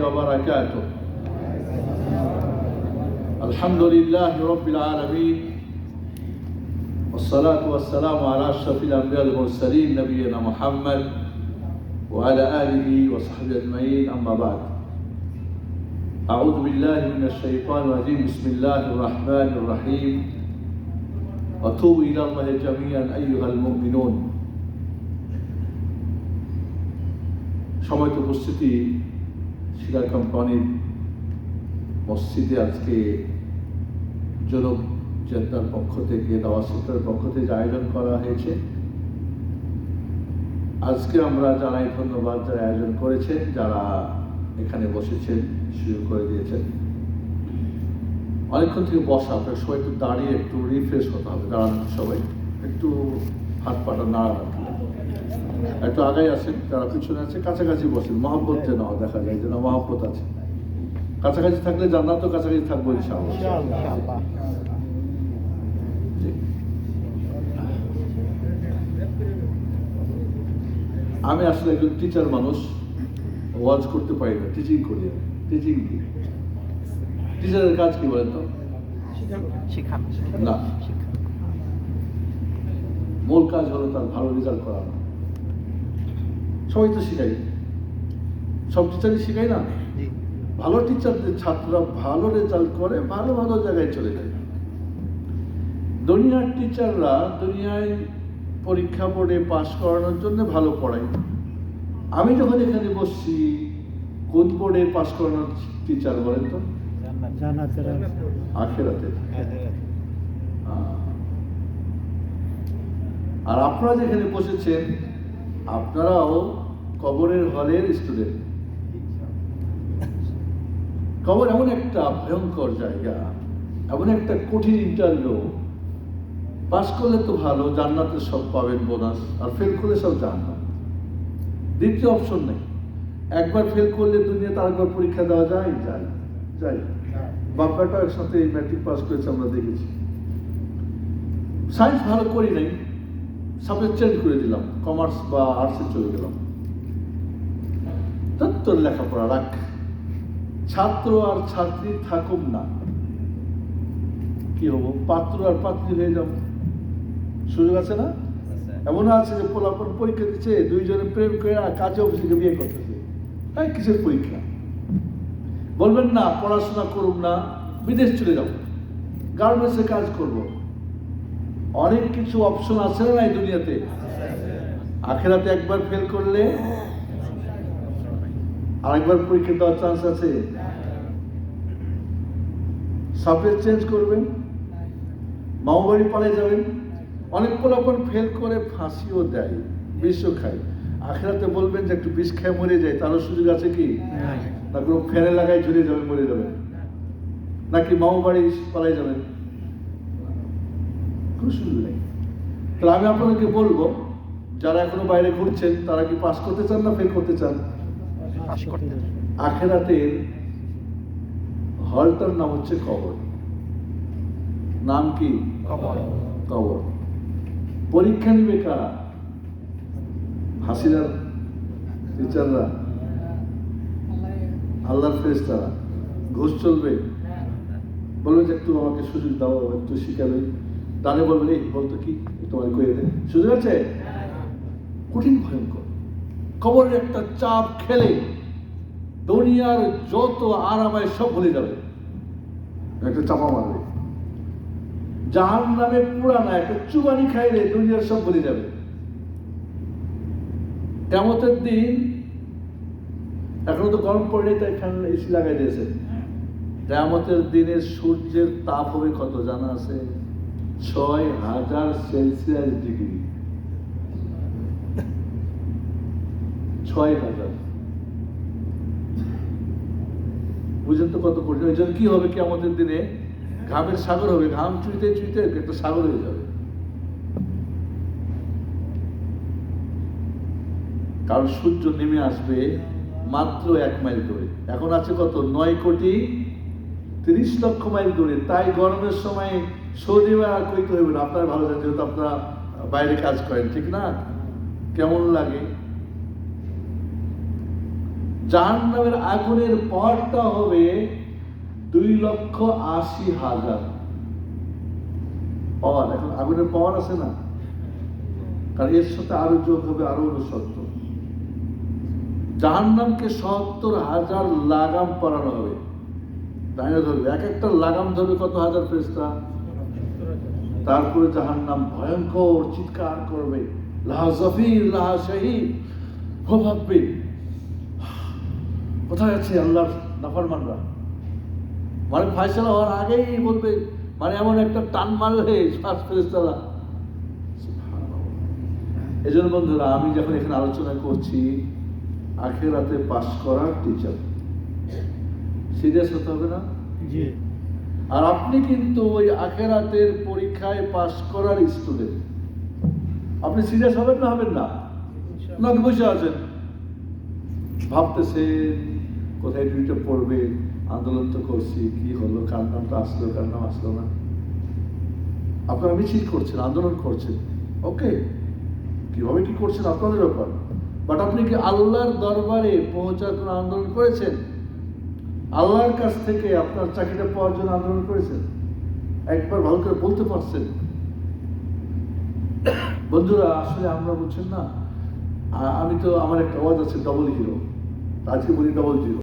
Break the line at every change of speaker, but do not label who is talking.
وبركاته. الحمد لله رب العالمين والصلاة والسلام على أشرف الأنبياء والمرسلين نبينا محمد وعلى آله وصحبه أجمعين. أما بعد، أعوذ بالله من الشيطان الرجيم. بسم الله الرحمن الرحيم. وتوبوا إلى الله جميعا أيها المؤمنون. সময় উপস্থিতি শিলা কোম্পানির মসজিদে আজকে জনক জেদ্দার পক্ষ থেকে, দাওয়াত সেন্টারের পক্ষ থেকে আয়োজন করা হয়েছে। আজকে আমরা জানাই ধন্যবাদ যারা আয়োজন করেছেন, যারা এখানে বসেছেন, শুরু করে দিয়েছেন। অনেকক্ষণ থেকে বসা, আপনার সবাই একটু দাঁড়িয়ে একটু রিফ্রেশ হতে হবে। দাঁড়ান, সবাই একটু হাত পাটা নাড়ানো, একটু আগাই আসেন, যারা পিছনে আছে কাছাকাছি বসেন। মহব্বত যেন দেখা যায়, যেন মহব্বত আছে। কাছাকাছি থাকলে জান্নাতও কাছাকাছি থাকবো ইনশাআল্লাহ। আমি আসলে একজন টিচার মানুষ, ওয়াজ করতে পারি না, টিচিং করি। টিচিং কি? টিচারের কাজ কি বলেন তো? না, মূল কাজ হলো তার ভালো রেজাল্ট করানো। সবাই তো শিখাই, সব টিচারই শিখাই না। ভালো টিচারদের ছাত্ররা ভালো রেজাল্ট করে, ভালো ভালো জায়গায় চলে যায়। দুনিয়ার টিচাররা দুনিয়ায় পরীক্ষা বোর্ডে পাস করানোর জন্য ভালো পড়ায়। আমি যখন এখানে বসছি, কোন বোর্ডে পাস করানোর টিচার বলেন তো? আখিরাতে। আর আপনারা যেখানে বসেছেন, আপনারাও কবরের হলের স্টুডেন্ট। কবর এমন একটা ভয়ঙ্কর জায়গা, এমন একটা কঠিন ইন্টারভিউ। পাস করলে তো ভালো, জান্নাতে সব পাবেন বোনাস, আর ফেল করলে সব জান্নাত। দ্বিতীয় অপশন নেই। একবার ফেল করলে দুনিয়াতে আরেকবার পরীক্ষা দেওয়া যায়? যাই। বাপ্পাটা একসাথে ম্যাট্রিক পাস করেছে, আমরা দেখেছি। সায়েন্স ভালো করি নাই, সাবজেক্ট চেঞ্জ করে দিলাম, কমার্স বা আর্টসে চলে গেলাম। তোর লেখাপড়া রাখ, ছাত্র আর ছাত্রী থাকুক না, কি হবো? পাত্র আর পাত্রী হয়ে যাবো। সুযোগ আছে না? এমন আছে যে পোলাপন পরীক্ষা দিচ্ছে, দুইজনে প্রেম করে কাজে অফিসে বিয়ে করতেছে। তাই কিসের পরীক্ষা? বলবেন না পড়াশোনা করুক না, বিদেশ চলে যাবো, গার্মেন্টসে কাজ করব। অনেক কিছু অপশন আছে না এই দুনিয়াতে। আখেরাতে একবার ফেল করলে আরেকবার পরীক্ষা দেওয়ার চান্স আছে। সাবজেক্ট চেঞ্জ করবেন, মামা বাড়ি পালিয়ে যাবেন। অনেক পোলাপন ফেল করে ফাঁসিও দেয়, বিষও খায়। আখেরাতে বলবেন যে একটু বিষ খেয়ে মরে যায়, তারও সুযোগ আছে কি? না কোনো ফ্যানে লাগাই ঝুলে যাবেন, মরে যাবেন, নাকি মামা বাড়ি পালিয়ে যাবেন? কোনো সুযোগ নেই। তাহলে আমি আপনাদেরকে বলবো, যারা এখনো বাইরে ঘুরছেন, তারা কি পাস করতে চান না ফেল করতে চান? আখেরাতের হলটার নাম হচ্ছে কবর। নাম কি? কবর। পরীক্ষা নিবে কারা? হাসিনার টিচাররা, আল্লাহর ফেরেশতারা। ঘুষ চলবে? বলবে যে একটু আমাকে সুযোগ দাও, একটু শিখাবে। তাহলে বলবে এই বলতো কি তোমার কয়ে দেয়, সুযোগ আছে? কঠিন ভয়ঙ্কর। কবরের একটা চাপ খেলে দুনিয়ার যত আরামায় সব ভুলে যাবে, একটা চাপা মারবে। জাহান্নামে পুরানা একটা চুবানি খাইলে দুনিয়ার সব ভুলে যাবে। কিয়ামতের দিন, এখনো তো গরম পড়লে তাই এখানে এসি লাগাই দিয়েছে। কিয়ামতের দিনে সূর্যের তাপ হবে কত জানা আছে? ৬,০০০ সেলসিয়াস ডিগ্রি। ৬,০০০। বুঝেন তো কত কঠিন। ওই জন্য কি হবে? কিয়ামতের দিনে ঘামের সাগর হবে, ঘাম চুইতে চুইতে একটা সাগর হয়ে যাবে। কারণ সূর্য নেমে আসবে মাত্র ১ মাইল দূরে। এখন আছে কত? ৯,৩০,০০,০০০ মাইল দূরে। তাই গরমের সময় সৌদি আর কইতে হইবে না। আপনারা ভালো জানেন, যেহেতু আপনারা বাইরে কাজ করেন, ঠিক না? কেমন লাগে? জাহান্নামের আগুনের পাওয়ারটা হবে 2,80,000 পাওয়ার। এখন আগুনের পাওয়ার আছে না, কারণ এর সাথে আরো যোগ হবে আরো 69। জাহান্নামকে 70,000 লাগাম পরানো হবে, তাই না? ধরবে এক একটা লাগাম ধরবে কত হাজার ফেরেশতা। তারপরে জাহান্নাম ভয়ঙ্কর চিৎকার করবে, লাহা জাফির লাহা শাহীদ, ও ভাববে কোথায় আছে আল্লাহর নাফরমানরা। মানে ফায়সালা হওয়ার আগেই বলবে, মানে এমন একটা টান মারলে শ্বাস ফেরেশতারা। এই জন্য বন্ধুরা, আমি যখন এখানে আলোচনা করছি আখিরাতে পাস করার টিচার, সিরিয়াস হতে হবে না? আর আপনি কিন্তু ওই আখিরাতের পরীক্ষায় পাস করার স্টুডেন্ট। আপনি সিরিয়াস হবেন না? হবেন না? নাকি বসে আছেন ভাবতেছেন কোথায় ডিউটিটা পড়বে, আন্দোলন তো করছি, কি হলো, কার নাম তো আসলো, কার নাম আসলো না। আপনারা মিছিল করছেন, আন্দোলন করছেন, ওকে, কিভাবে কি করছেন আপনাদের ব্যাপার। বাট আপনি কি আল্লাহর দরবারে পৌঁছার জন্য আন্দোলন করেছেন? আল্লাহর কাছ থেকে আপনার চাকরিটা পাওয়ার জন্য আন্দোলন করেছেন? একবার ভালো করে বলতে পারছেন? বন্ধুরা, আসলে আমরা বুঝছেন না, আমি তো, আমার একটা আওয়াজ আছে ডবল হিরো, আজকে বলি ডবল জিরো।